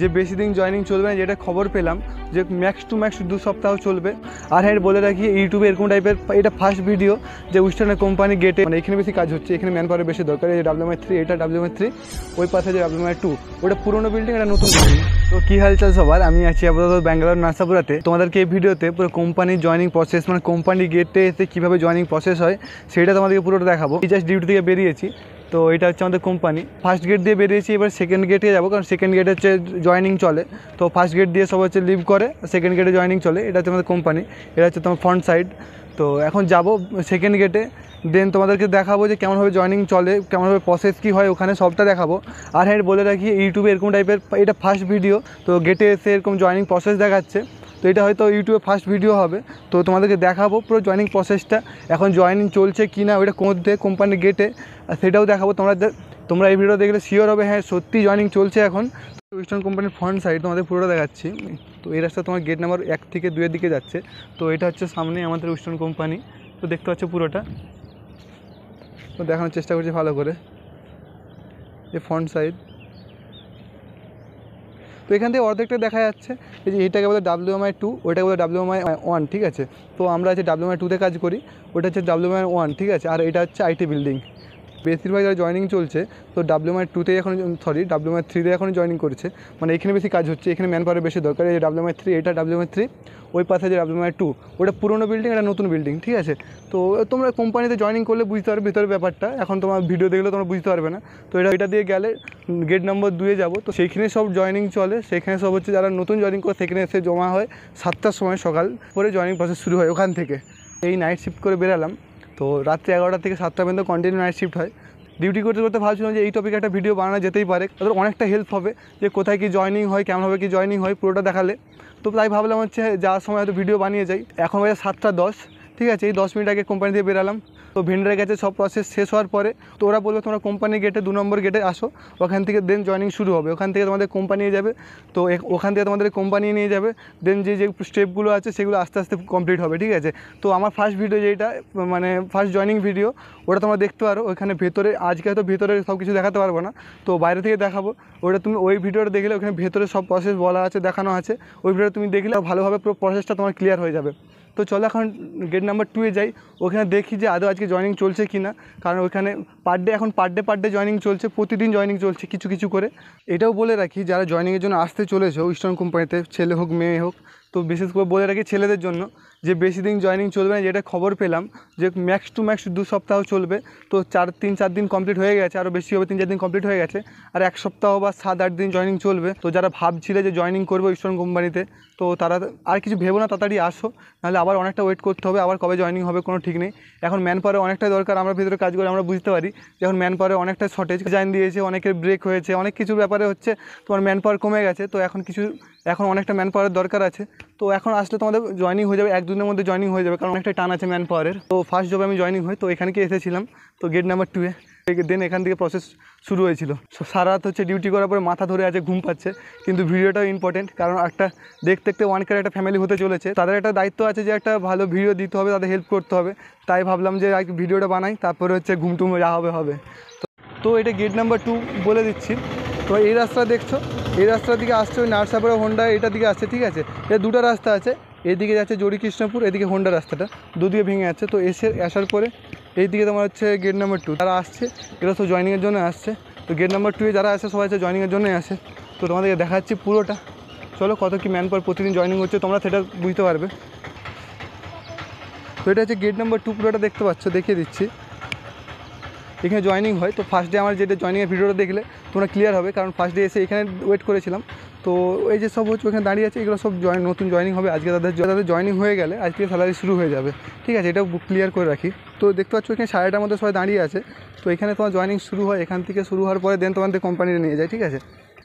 যে বেশি দিন জয়েনিং চলবে না, যেটা খবর পেলাম যে ম্যাক্স টু ম্যাক্স 2 সপ্তাহ চলবে। আর হ্যাঁ বলে রাখি, ইউটিউবে এরকম টাইপের এটা ফার্স্ট ভিডিও যে উইস্টার্নের কোম্পানি গেটে, মানে এখানে বেশি কাজ হচ্ছে, এখানে ম্যান পাওয়ার বেশি দরকার। এই যে WMI3, এটা WMI3, ওই পাশে যে WMI2, ওটা পুরোনো বিল্ডিং, এটা নতুন বিল্ডিং। তো কী হালচাল সবার, আমি আছি আপাতত ব্যাঙ্গালোর নার্সাপুরাতে। তোমাদেরকে এই ভিডিওতে পুরো কোম্পানির জয়েনিং প্রসেস, মানে কোম্পানি গেটে এসে কীভাবে জয়েনিং প্রসেস হয় সেটা তোমাদেরকে পুরোটা দেখাবো। এই জাস্ট ডিউটি থেকে বেরিয়েছি, তো এটা হচ্ছে আমাদের কোম্পানি। ফার্স্ট গেট দিয়ে বেরিয়েছি, এবার সেকেন্ড গেটে যাবো, কারণ সেকেন্ড গেটে হচ্ছে জয়েনিং চলে। তো ফার্স্ট গেট দিয়ে সব হচ্ছে লিভ করে, সেকেন্ড গেটে জয়েনিং চলে। এটা হচ্ছে আমাদের কোম্পানি, এটা হচ্ছে তোমার ফ্রন্ট সাইড। তো এখন যাব সেকেন্ড গেটে, দেন তোমাদেরকে দেখাবো যে কেমনভাবে জয়েনিং চলে, কেমনভাবে প্রসেস কী হয়, ওখানে সবটা দেখাবো। আর হ্যাঁ বলে রাখি, ইউটিউবে এরকম টাইপের এটা ফার্স্ট ভিডিও, তো গেটে এসে এরকম জয়েনিং প্রসেস দেখাচ্ছে। তো এটা হয়তো ইউটিউবে ফার্স্ট ভিডিও হবে, তো তোমাদেরকে দেখাবো পুরো জয়েনিং প্রসেসটা, এখন জয়েনিং চলছে কি না, ওইটা মধ্যে কোম্পানির গেটে, সেটাও দেখাবো। তোমরা এই ভিডিও দেখলে শিওর হবে হ্যাঁ সত্যি জয়েনিং চলছে এখন। ওয়েস্টার্ন কোম্পানির ফ্রন্ট সাইড তোমাদের পুরোটা দেখাচ্ছি। তো এই রাস্তা তোমার গেট নাম্বার 1 থেকে 2 এর দিকে যাচ্ছে। তো এটা হচ্ছে সামনে আমাদের ওয়েস্টার্ন কোম্পানি, তো দেখতে পাচ্ছ পুরোটা। তো দেখানোর চেষ্টা করছি ভালো করে, এই ফ্রন্ট সাইড। তো এখান থেকে অর্ধেকটা দেখা যাচ্ছে। এই যে এটাকে বলে WMI2, ওইটাকে বলে WMI1, ঠিক আছে। তো আমরা হচ্ছে WMI2তে কাজ করি, ওটা হচ্ছে WMI1, ঠিক আছে। আর এটা হচ্ছে IT বিল্ডিং। বেশিরভাগ যারা জয়েনিং চলছে, তো WMI2তে এখন WMI3তে এখন জয়েনিং করছে, মানে এখানে বেশি কাজ হচ্ছে, এখানে ম্যান পাওয়ার বেশি দরকার। এই যে WMI3, এটা WMI3, ওই পাশে যে WMI2, ওটা পুরোনো বিল্ডিং, এটা নতুন বিল্ডিং, ঠিক আছে। তো তোমরা কোম্পানিতে জয়েনিং করলে বুঝতে পারবে ভিতরের ব্যাপারটা, এখন তোমার ভিডিও দেখলে তোমরা বুঝতে পারবে না। তো এটা দিয়ে গেলে গেট নাম্বার 2-এ যাবো, তো সেইখানে সব জয়েনিং চলে। সেখানে সব হচ্ছে যারা নতুন জয়েনিং করে সেখানে এসে জমা হয় 7টার সময় সকাল করে, জয়েনিং প্রসেস শুরু হয় ওখান থেকে। এই নাইট শিফট করে বেরালাম, তো রাত্রি 11টা থেকে 7টা পর্যন্ত কন্টিনিউ নাইট শিফট হয়। ডিউটি করতে করতে ভাবছিলাম যে এই টপিকে একটা ভিডিও বানানো যেতেই পারে, তাদের অনেকটা হেল্প হবে, যে কোথায় কি জয়েনিং হয়, কেমনভাবে কি জয়েনিং হয়, পুরোটা দেখালে। তো তাই ভাবলাম হচ্ছে যাওয়ার সময় হয়তো ভিডিও বানিয়ে যাই। এখন বাজে 7টা 10, ঠিক আছে। এই 10 মিনিট আগে কোম্পানি দিয়ে বেরালাম। তো ভেন্ডারের কাছে সব প্রসেস শেষ হওয়ার পরে তো ওরা বলবে তোমরা কোম্পানি গেটে 2 নম্বর গেটে আসো, ওখান থেকে দেন জয়েনিং শুরু হবে। ওখান থেকে তোমাদের কোম্পানি নিয়ে যাবে, তো ওখান থেকে তোমাদের কোম্পানি নিয়ে যাবে, দেন যে স্টেপগুলো আছে সেগুলো আস্তে আস্তে কমপ্লিট হবে, ঠিক আছে। তো আমার ফার্স্ট ভিডিও যেটা, মানে ফার্স্ট জয়েনিং ভিডিও, ওটা তোমরা দেখতে পারো ওখানে ভেতরে। আজকে হয়তো ভেতরে সব কিছু দেখাতে পারবো না, তো বাইরে থেকে দেখাবো। ওটা তুমি ওই ভিডিওটা দেখলে ওখানে ভেতরে সব প্রসেস বলা আছে, দেখানো আছে। ওই ভিডিওটা তুমি দেখলে ভালোভাবে পুরো প্রসেসটা তোমার ক্লিয়ার হয়ে যাবে। তো চলো এখন গেট নাম্বার 2-এ যাই, ওখানে দেখি যে আদৌ আজকে জয়েনিং চলছে কি না। কারণ ওখানে পার ডে জয়েনিং চলছে, প্রতিদিন জয়েনিং চলছে কিছু কিছু করে। এটাও বলে রাখি, যারা জয়েনিংয়ের জন্য আসতে চলেছে ইস্টার্ন কোম্পানিতে, ছেলে হোক মেয়ে হোক, তো বিশেষ করে বলে রাখি ছেলেদের জন্য, যে বেশি দিন জয়েনিং চলবে না, যেটা খবর পেলাম যে ম্যাক্স টু ম্যাক্স 2 সপ্তাহ চলবে। তো 3-4 দিন কমপ্লিট হয়ে গেছে, আরও বেশি হবে, 3-4 দিন কমপ্লিট হয়ে গেছে। আর 1 সপ্তাহ বা 7-8 দিন জয়েনিং চলবে। তো যারা ভাবছিলে যে জয়েনিং করবে ইস্টার্ন কোম্পানিতে, তো তারা আর কিছু ভেবো না, তাড়াতাড়ি আসো, নাহলে আবার অনেকটা ওয়েট করতে হবে, আবার কবে জয়েনিং হবে কোনো ঠিক নেই। এখন ম্যান পাওয়ারে অনেকটাই দরকার, আমরা ভিতরে কাজ করে আমরা বুঝতে পারি যে এখন ম্যান পাওয়ারে অনেকটা শর্টেজ। জাইন দিয়েছে, অনেকের ব্রেক হয়েছে, অনেক কিছুর ব্যাপারে হচ্ছে তোমার ম্যান পাওয়ার কমে গেছে। তো এখন অনেকটা ম্যান পাওয়ারের দরকার আছে। তো এখন আসলে তোমাদের জয়েনিং হয়ে যাবে, 1-2 দিনের মধ্যে জয়েনিং হয়ে যাবে, কারণ অনেকটা টান আছে ম্যান পাওয়ারের। তো ফার্স্ট জবে আমি জয়েনিং হই, তো এখানকে এসেছিলাম, তো গেট নাম্বার 2-এ। দেন এখান থেকে প্রসেস শুরু হয়েছিল। সারা রাত হচ্ছে ডিউটি করার পরে মাথা ধরে আছে, ঘুম পাচ্ছে, কিন্তু ভিডিওটাও ইম্পর্টেন্ট, কারণ একটা দেখতে দেখতে ওয়ানকের একটা ফ্যামিলি হতে চলেছে, তাদের একটা দায়িত্ব আছে যে একটা ভালো ভিডিও দিতে হবে, তাদের হেল্প করতে হবে। তাই ভাবলাম যে ভিডিওটা বানাই, তারপরে হচ্ছে ঘুমটুম যা হবে। তো এটা গেট নাম্বার 2 বলে দিচ্ছি। তো এই রাস্তা দেখছো, এই রাস্তার দিকে আসছে ওই নার্সাপুরা হোন্ডা, এটার দিকে আসছে, ঠিক আছে। এর 2টা রাস্তা আছে, এদিকে যাচ্ছে জড়ি কৃষ্ণপুর, এদিকে হোন্ডা রাস্তাটা, দুদিকে ভেঙে যাচ্ছে। তো আসার পরে এইদিকে তোমার হচ্ছে গেট নাম্বার 2। যারা আসছে এরা সব জয়েনিংয়ের জন্য আসছে। তো গেট নাম্বার 2-এ যারা আসে সবাই হচ্ছে জয়েনিংয়ের জন্যই আসে। তো তোমাদেরকে দেখাচ্ছি পুরোটা, চলো কত কি ম্যান পাওয়ার প্রতিদিন জয়েনিং হচ্ছে, তোমরা সেটা বুঝতে পারবে। তো এটা হচ্ছে গেট নাম্বার 2, পুরোটা দেখতে পাচ্ছ, দেখিয়ে দিচ্ছি। এখানে জয়েনিং হয়। তো ফার্স্ট ডে আমার যেটা জয়েনিংয়ের ভিডিওটা দেখলে তোমরা ক্লিয়ার হবে, কারণ ফার্স্ট ডে এসে এখানে ওয়েট করেছিলাম। তো এই যে সব হচ্ছে ওখানে দাঁড়িয়ে আছে, এগুলো সব নতুন জয়েনিং হবে আজকে। তাদের জয়েনিং হয়ে গেলে আজকে স্যালারি শুরু হয়ে যাবে, ঠিক আছে। এটাও ক্লিয়ার করে রাখি। তো দেখতে পাচ্ছ এখানে 8:30টার মধ্যে সবাই দাঁড়িয়ে আছে। তো এখানে তোমার জয়েনিং শুরু হয়, এখান থেকে শুরু হওয়ার পরে দেন তোমাদের কোম্পানিতে নিয়ে যায়, ঠিক আছে।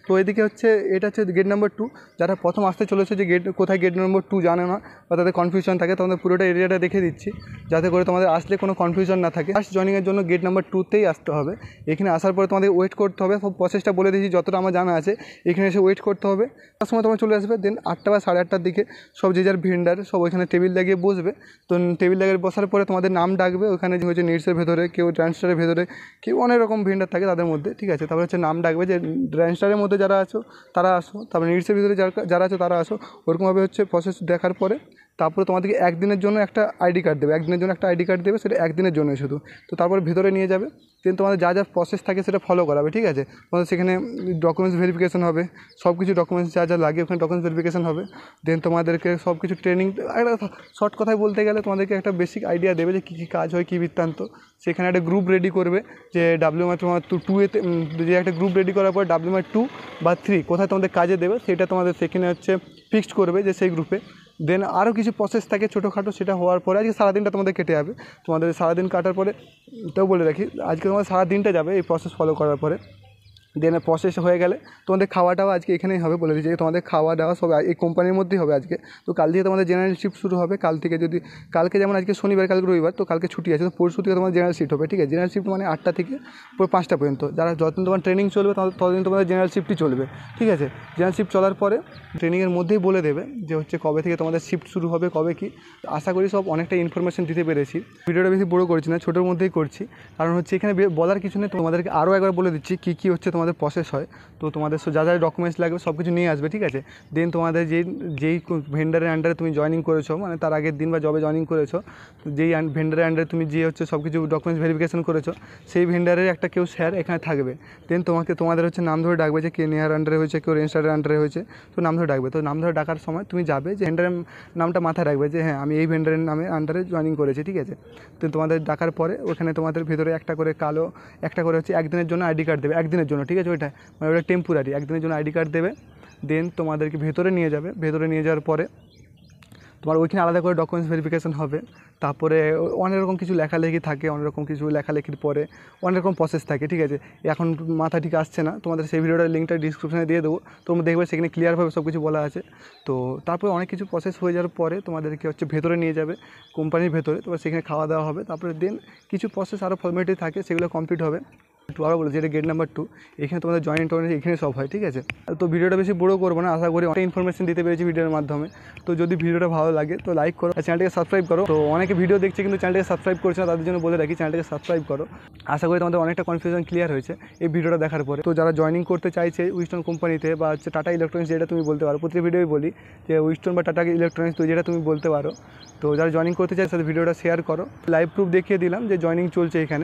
তো এদিকে হচ্ছে এটা হচ্ছে গেট নাম্বার 2। যারা প্রথম আসতে চলেছে যে কোথায় গেট নাম্বার 2 জানে না বা তাদের কনফিউশন থাকে, তোমাদের পুরোটা এরিয়াটা দেখে দিচ্ছি, যাতে করে তোমাদের আসলে কোনো কনফিউশন না থাকে। ফার্স্ট জয়েনিংয়ের জন্য গেট নাম্বার 2-তেই আসতে হবে। এখানে আসার পরে তোমাদের ওয়েট করতে হবে, সব প্রসেসটা বলে দিচ্ছি যতটা আমার জানা আছে। এখানে এসে ওয়েট করতে হবে, তার সময় তোমার চলে আসবে। দেন 8টা বা 8:30টার দিকে সব যে যার ভেন্ডার সব ওইখানে টেবিল লাগিয়ে বসবে। তো টেবিল লাগিয়ে বসার পরে তোমাদের নাম ডাকবে, ওখানে যে হচ্ছে নিটসের ভেতরে, কেউ ট্রান্সস্টারের ভেতরে, কেউ অনেক রকম ভেন্ডার থাকে তাদের মধ্যে, ঠিক আছে। তারপরে হচ্ছে নাম ডাকবে যে ট্রান্সস্টারের মধ্যে যারা আছো তারা আসো, তারপরে নিডসের ভিতরে যারা আছো তারা আসো। ওরকমভাবে হচ্ছে প্রসেস দেখার পরে তারপরে তোমাদেরকে একদিনের জন্য একটা আইডি কার্ড দেবে, একদিনের জন্য একটা আইডি কার্ড দেবে, সেটা একদিনের জন্য শুধু। তো তারপরে ভিতরে নিয়ে যাবে, দেন তোমাদের যা যা প্রসেস থাকে সেটা ফলো করাবে, ঠিক আছে। তোমাদের সেখানে ডকুমেন্টস ভেরিফিকেশন হবে, সব কিছু ডকুমেন্টস যা যা লাগে ওখানে ডকুমেন্টস ভেরিফিকেশন হবে। দেন তোমাদেরকে সব কিছু ট্রেনিং, একটা শর্ট কথায় বলতে গেলে তোমাদেরকে একটা বেসিক আইডিয়া দেবে যে কী কী কাজ হয়, কী বৃত্তান্ত। সেখানে একটা গ্রুপ রেডি করবে যে WMI তোমার 2-এতে, যে একটা গ্রুপ রেডি করার পর WMI 2 বা 3 কোথায় তোমাদের কাজে দেবে সেটা তোমাদের সেখানে হচ্ছে ফিক্সড করবে যে সেই গ্রুপে। দেন আরও কিছু প্রসেস থাকে ছোটোখাটো, সেটা হওয়ার পরে আজকে সারাদিনটা তোমাদের কেটে যাবে। তোমাদের সারাদিন কাটার পরে তাও বলে রাখি, আজকে তোমাদের সারাদিনটা যাবে এই প্রসেস ফলো করার পরে। দেন প্রসেস হয়ে গেলে তোমাদের খাওয়াটাও আজকে এখানেই হবে, বলে দিচ্ছি তোমাদের খাওয়া দাওয়া সব এই কোম্পানির মধ্যেই হবে আজকে। তো কাল থেকে তোমাদের জেনারেল শিফট শুরু হবে। কাল থেকে যদি কালকে যেমন আজকে শনিবার, কালকে রবিবার, তো কালকে ছুটি আছে, তো পরশু থেকে তোমাদের জেনারেল শিফট হবে, ঠিক আছে। জেনারেল শিফট মানে 8টা থেকে পুরো 5টা পর্যন্ত, যারা যতদিন তোমার ট্রেনিং চলবে ততদিন তোমাদের জেনারেল শিফটই চলবে, ঠিক আছে। জেনারেল শিফট চলার পরে ট্রেনিংয়ের মধ্যেই বলে দেবে যে হচ্ছে কবে থেকে তোমাদের শিফট শুরু হবে, কবে কী। আশা করি সব অনেকটা ইনফরমেশন দিতে পেরেছি। ভিডিওটা বেশি বড় করছি না, ছোটোর মধ্যেই করছি, কারণ হচ্ছে এখানে বলার কিছু নেই। তোমাদেরকে আরও একবার বলে দিচ্ছি কী কী হচ্ছে তোমাদের প্রসেস হয়। তো তোমাদের যা যা ডকুমেন্টস লাগবে সব কিছু নিয়ে আসবে, ঠিক আছে। দেন তোমাদের যেই ভেন্ডারের আন্ডারে তুমি জয়েনিং করেছো, মানে তার আগের দিন বা জবে জয়েনিং করেছো, যেই ভেন্ডারের আন্ডারে তুমি যে হচ্ছে সব কিছু ডকুমেন্টস ভেরিফিকেশন করেছো, সেই ভেন্ডারের একটা কেউ স্যার এখানে থাকবে। দেন তোমাদের হচ্ছে নাম ধরে ডাকবে, যে কে নেহার আন্ডারে হয়েছে, কেউ রেজিস্টারের আন্ডারে হয়েছে, তো নাম ধরে ডাকবে। তো নাম ধরে ডাকার সময় তুমি যাবে, যে ভেন্ডারের নামটা মাথায় রাখবে, যে হ্যাঁ আমি এই ভেন্ডারের নামে আন্ডারে জয়েনিং করেছি, ঠিক আছে। তো তোমাদের ডাকার পরে ওখানে তোমাদের ভেতরে একটা করে হচ্ছে একদিনের জন্য আইডি কার্ড দেবে, একদিনের জন্য, ঠিক আছে। ওইটা মানে ওটা টেম্পোরারি, একদিনের জন্য আইডি কার্ড দেবে। দেন তোমাদেরকে ভেতরে নিয়ে যাবে, ভেতরে নিয়ে যাওয়ার পরে তোমার ওইখানে আলাদা করে ডকুমেন্টস ভেরিফিকেশন হবে। তারপরে অনেক রকম কিছু লেখালেখি থাকে, অনেক রকম কিছু লেখালেখির পরে অনেক রকম প্রসেস থাকে, ঠিক আছে। এখন মাথা ঠিক আসছে না, তোমাদের সেই ভিডিওটার লিঙ্কটা ডিসক্রিপশনে দিয়ে দেবো, তোমরা দেখবে সেখানে ক্লিয়ারভাবে সব কিছু বলা আছে। তো তারপরে অনেক কিছু প্রসেস হয়ে যাওয়ার পরে তোমাদেরকে হচ্ছে ভেতরে নিয়ে যাবে, কোম্পানির ভেতরে। তারপর সেখানে খাওয়া দাওয়া হবে। তারপরে দেন কিছু প্রসেস আরও ফর্মালিটি থাকে, সেগুলো কমপ্লিট হবে। আরও বলেছি এটা গেট নাম্বার 2, এখানে তোমাদের জয়েনিং এখানে সব হয়, ঠিক আছে। তো ভিডিওটা বেশি বড়ো করবো না, আশা করি অনেক ইনফরমেশন দিতে পেরেছি ভিডিওর মাধ্যমে। তো যদি ভিডিওটা ভালো লাগে তো লাইক করো, আর চ্যানেলটাকে সাবস্ক্রাইব করো। তো অনেকে ভিডিও দেখছে কিন্তু চ্যানেলটাকে সাবস্ক্রাইব করছে না, তাদের জন্য বলে রাখি চ্যানেলটাকে সাবস্ক্রাইব করো। আশা করি তোমাদের অনেকটা কনফিউশন ক্লিয়ার হয়েছে এই ভিডিওটা দেখার পরে। তো যারা জয়েনিং করতে চাইছে উইস্টন কোম্পানিতে বা হচ্ছে টাটা ইলেকট্রনিক্স, যেটা তুমি বলতে পারো, প্রতি ভিডিওই বলি যে উইস্টন বা টাটা ইলেকট্রনিক্স, তো যেটা তুমি বলতে পারো। তো যারা জয়েনিং করতে চাই সাথে ভিডিওটা শেয়ার করো। লাইভ প্রুফ দেখিয়ে দিলাম যে জয়েনিং চলছে এখানে।